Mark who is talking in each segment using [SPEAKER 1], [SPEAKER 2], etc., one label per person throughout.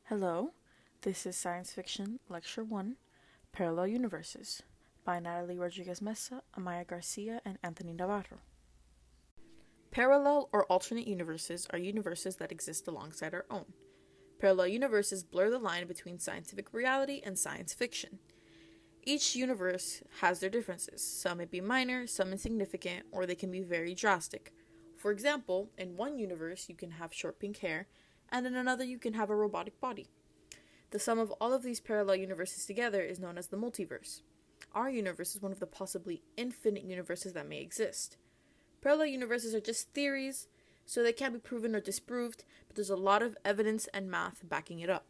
[SPEAKER 1] Hello, this is Science Fiction Lecture 1, Parallel Universes, by Natalie Rodriguez Mesa, Amaya Garcia, and Anthony Navarro. Parallel or alternate universes are universes that exist alongside our own. Parallel universes blur the line between scientific reality and science fiction. Each universe has their differences. Some may be minor, some insignificant, or they can be very drastic. For example, in one universe you can have short pink hair, and in another you can have a robotic body. The sum of all of these parallel universes together is known as the multiverse. Our universe is one of the possibly infinite universes that may exist. Parallel universes are just theories, so they can't be proven or disproved, but there's a lot of evidence and math backing it up.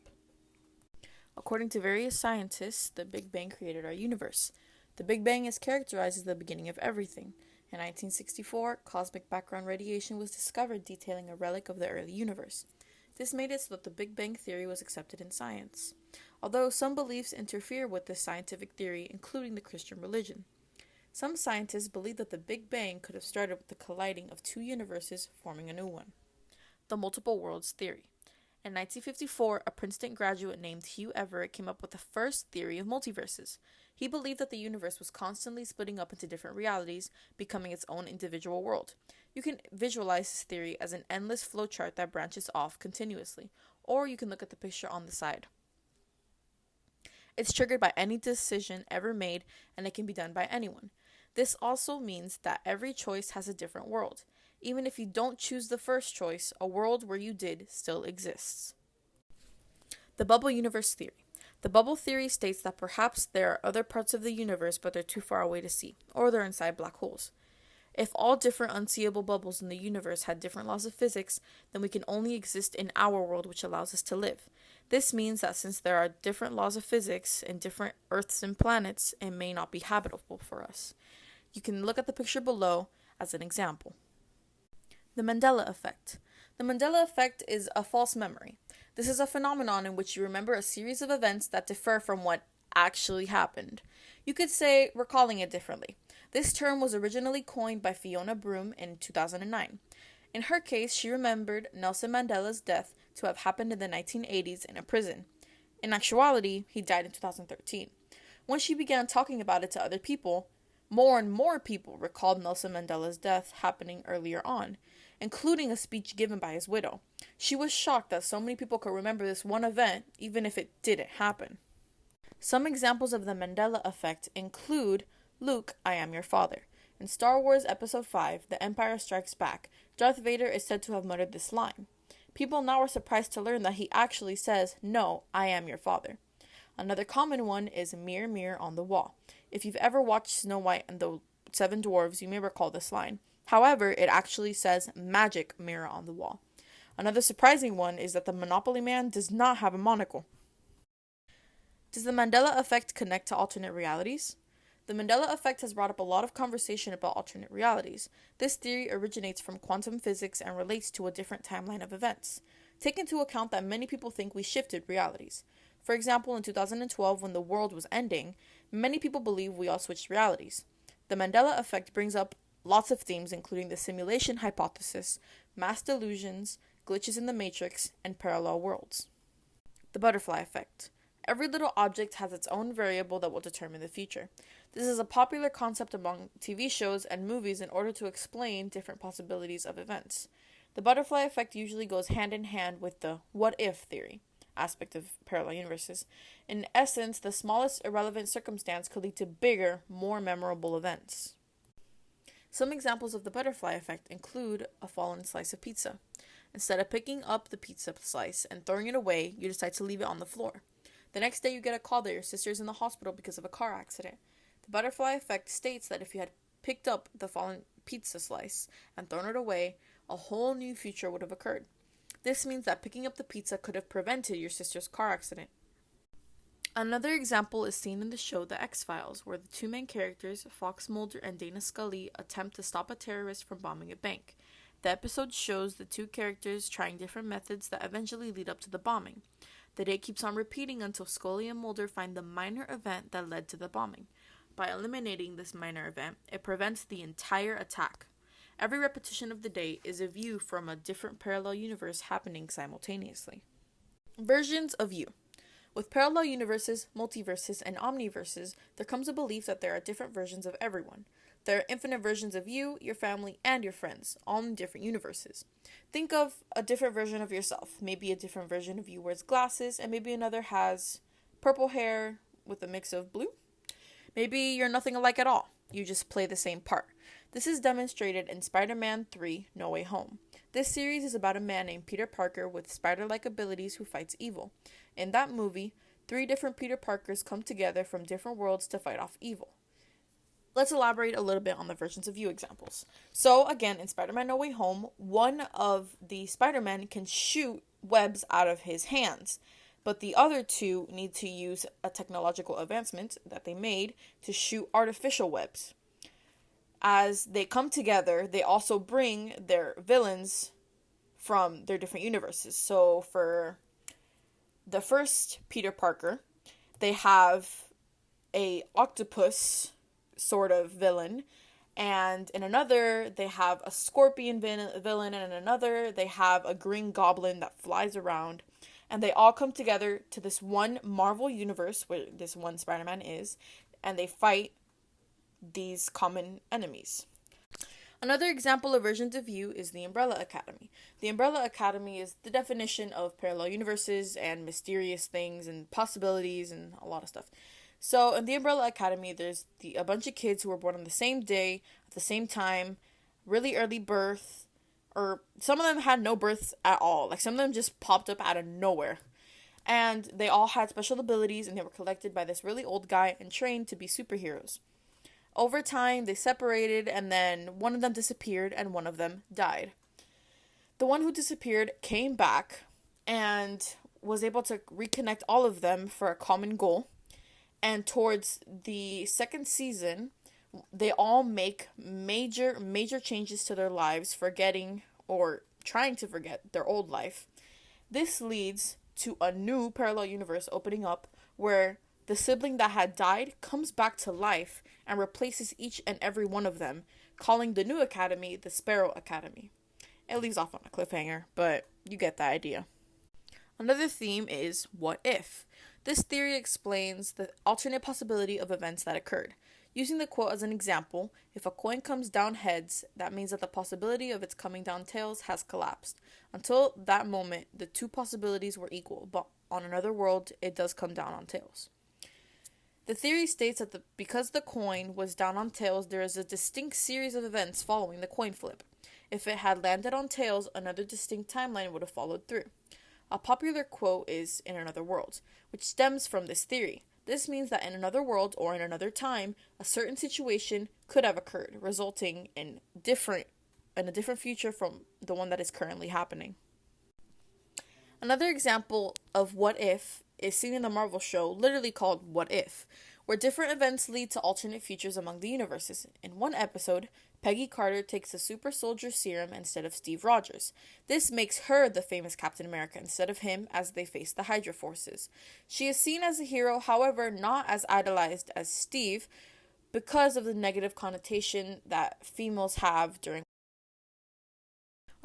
[SPEAKER 1] According to various scientists, the Big Bang created our universe. The Big Bang is characterized as the beginning of everything. In 1964, cosmic background radiation was discovered detailing a relic of the early universe. This made it so that the Big Bang theory was accepted in science, although some beliefs interfere with this scientific theory, including the Christian religion. Some scientists believe that the Big Bang could have started with the colliding of two universes, forming a new one. The multiple worlds theory. In 1954, a Princeton graduate named Hugh Everett came up with the first theory of multiverses. He believed that the universe was constantly splitting up into different realities, becoming its own individual world. You can visualize this theory as an endless flowchart that branches off continuously, or you can look at the picture on the side. It's triggered by any decision ever made, and it can be done by anyone. This also means that every choice has a different world. Even if you don't choose the first choice, a world where you did still exists. The bubble universe theory. The bubble theory states that perhaps there are other parts of the universe, but they're too far away to see, or they're inside black holes. If all different unseeable bubbles in the universe had different laws of physics, then we can only exist in our world, which allows us to live. This means that since there are different laws of physics in different Earths and planets, it may not be habitable for us. You can look at the picture below as an example. The Mandela effect. The Mandela effect is a false memory. This is a phenomenon in which you remember a series of events that differ from what actually happened. You could say recalling it differently. This term was originally coined by Fiona Broome in 2009. In her case, she remembered Nelson Mandela's death to have happened in the 1980s in a prison. In actuality, he died in 2013. When she began talking about it to other people, more and more people recalled Nelson Mandela's death happening earlier on, including a speech given by his widow. She was shocked that so many people could remember this one event, even if it didn't happen. Some examples of the Mandela effect include Luke, I am your father. In Star Wars Episode 5, The Empire Strikes Back, Darth Vader is said to have muttered this line. People now are surprised to learn that he actually says, No, I am your father. Another common one is Mirror, Mirror on the Wall. If you've ever watched Snow White and the Seven Dwarfs, you may recall this line. However, it actually says Magic Mirror on the Wall. Another surprising one is that the Monopoly Man does not have a monocle. Does the Mandela effect connect to alternate realities? The Mandela effect has brought up a lot of conversation about alternate realities. This theory originates from quantum physics and relates to a different timeline of events. Take into account that many people think we shifted realities. For example, in 2012, when the world was ending, many people believe we all switched realities. The Mandela effect brings up lots of themes, including the simulation hypothesis, mass delusions, glitches in the matrix, and parallel worlds. The butterfly effect. Every little object has its own variable that will determine the future. This is a popular concept among TV shows and movies in order to explain different possibilities of events. The butterfly effect usually goes hand in hand with the what-if theory aspect of parallel universes. In essence, the smallest irrelevant circumstance could lead to bigger, more memorable events. Some examples of the butterfly effect include a fallen slice of pizza. Instead of picking up the pizza slice and throwing it away, you decide to leave it on the floor. The next day you get a call that your sister is in the hospital because of a car accident. The butterfly effect states that if you had picked up the fallen pizza slice and thrown it away, a whole new future would have occurred. This means that picking up the pizza could have prevented your sister's car accident. Another example is seen in the show The X-Files, where the two main characters, Fox Mulder and Dana Scully, attempt to stop a terrorist from bombing a bank. The episode shows the two characters trying different methods that eventually lead up to the bombing. The day keeps on repeating until Scully and Mulder find the minor event that led to the bombing. By eliminating this minor event, it prevents the entire attack. Every repetition of the day is a view from a different parallel universe happening simultaneously. Versions of you. With parallel universes, multiverses, and omniverses, there comes a belief that there are different versions of everyone. There are infinite versions of you, your family, and your friends, all in different universes. Think of a different version of yourself. Maybe a different version of you wears glasses, and maybe another has purple hair with a mix of blue. Maybe you're nothing alike at all. You just play the same part. This is demonstrated in Spider-Man 3: No Way Home. This series is about a man named Peter Parker with spider-like abilities who fights evil. In that movie, 3 different Peter Parkers come together from different worlds to fight off evil. Let's elaborate a little bit on the versions of you examples. So again, in Spider-Man No Way Home, one of the Spider-Men can shoot webs out of his hands, but the other 2 need to use a technological advancement that they made to shoot artificial webs. As they come together, they also bring their villains from their different universes. So for the first Peter Parker, they have a octopus sort of villain, and in another they have a scorpion villain, and in another they have a green goblin that flies around, and they all come together to this one Marvel universe where this one Spider-Man is, and they fight these common enemies. Another example of versions of you is the Umbrella Academy. The Umbrella Academy is the definition of parallel universes and mysterious things and possibilities and a lot of stuff. So in the Umbrella Academy, there's a bunch of kids who were born on the same day, at the same time, really early birth, or some of them had no births at all. Like some of them just popped up out of nowhere. And they all had special abilities, and they were collected by this really old guy and trained to be superheroes. Over time, they separated, and then one of them disappeared, and one of them died. The one who disappeared came back and was able to reconnect all of them for a common goal. And towards the second season, they all make major changes to their lives, forgetting or trying to forget their old life. This leads to a new parallel universe opening up where the sibling that had died comes back to life and replaces each and every one of them, calling the new academy the Sparrow Academy. It leaves off on a cliffhanger, but you get the idea. Another theme is what if. This theory explains the alternate possibility of events that occurred. Using the quote as an example, if a coin comes down heads, that means that the possibility of its coming down tails has collapsed. Until that moment, the 2 possibilities were equal, but on another world, it does come down on tails. The theory states that because the coin was down on tails, there is a distinct series of events following the coin flip. If it had landed on tails, another distinct timeline would have followed through. A popular quote is "in another world," which stems from this theory. This means that in another world or in another time, a certain situation could have occurred, resulting in a different future from the one that is currently happening. Another example of what if is seen in the Marvel show, literally called What If, where different events lead to alternate futures among the universes. In one episode, Peggy Carter takes the super soldier serum instead of Steve Rogers. This makes her the famous Captain America instead of him as they face the Hydra forces. She is seen as a hero, however, not as idolized as Steve, because of the negative connotation that females have during.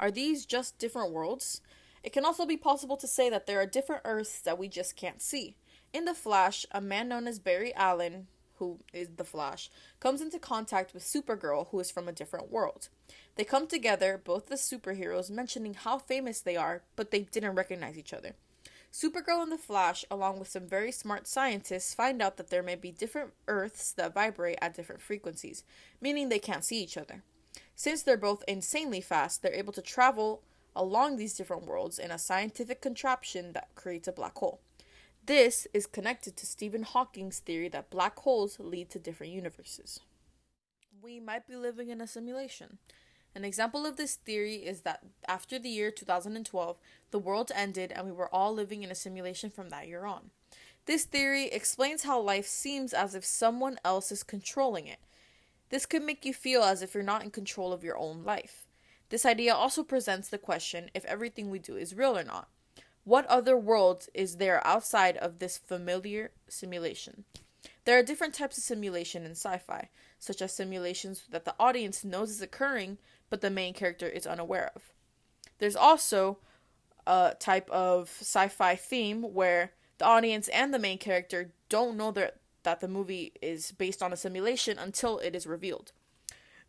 [SPEAKER 1] Are these just different worlds? It can also be possible to say that there are different Earths that we just can't see. In The Flash, a man known as Barry Allen, who is the Flash, comes into contact with Supergirl, who is from a different world. They come together, both the superheroes, mentioning how famous they are, but they didn't recognize each other. Supergirl and the Flash, along with some very smart scientists, find out that there may be different Earths that vibrate at different frequencies, meaning they can't see each other. Since they're both insanely fast, they're able to travel along these different worlds in a scientific contraption that creates a black hole. This is connected to Stephen Hawking's theory that black holes lead to different universes. We might be living in a simulation. An example of this theory is that after the year 2012, the world ended and we were all living in a simulation from that year on. This theory explains how life seems as if someone else is controlling it. This could make you feel as if you're not in control of your own life. This idea also presents the question if everything we do is real or not. What other world is there outside of this familiar simulation? There are different types of simulation in sci-fi, such as simulations that the audience knows is occurring, but the main character is unaware of. There's also type of sci-fi theme where the audience and the main character don't know that the movie is based on a simulation until it is revealed.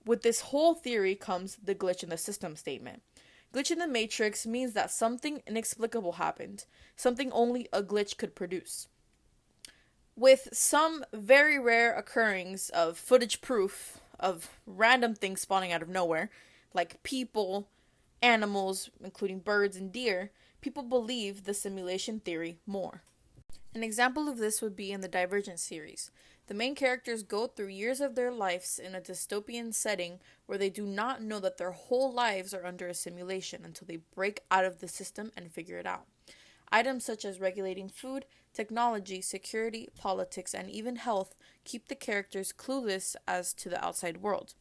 [SPEAKER 1] With this whole theory comes the glitch in the system statement. Glitch in the matrix means that something inexplicable happened, something only a glitch could produce. With some very rare occurrence of footage proof of random things spawning out of nowhere, like people, animals, including birds and deer, people believe the simulation theory more. An example of this would be in the Divergent series. The main characters go through years of their lives in a dystopian setting where they do not know that their whole lives are under a simulation until they break out of the system and figure it out. Items such as regulating food, technology, security, politics, and even health keep the characters clueless as to the outside world.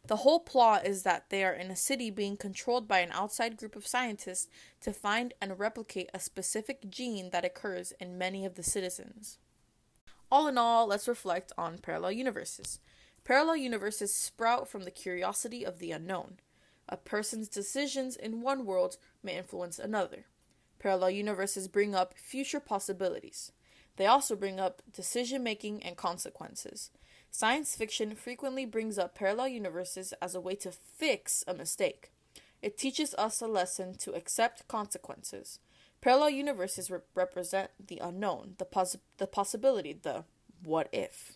[SPEAKER 1] The whole plot is that they are in a city being controlled by an outside group of scientists to find and replicate a specific gene that occurs in many of the citizens. All in all, let's reflect on parallel universes. Parallel universes sprout from the curiosity of the unknown. A person's decisions in one world may influence another. Parallel universes bring up future possibilities. They also bring up decision-making and consequences. Science fiction frequently brings up parallel universes as a way to fix a mistake. It teaches us a lesson to accept consequences. Parallel universes represent the unknown, the possibility, the what if.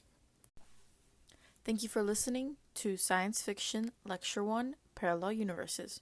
[SPEAKER 1] Thank you for listening to Science Fiction Lecture 1, Parallel Universes.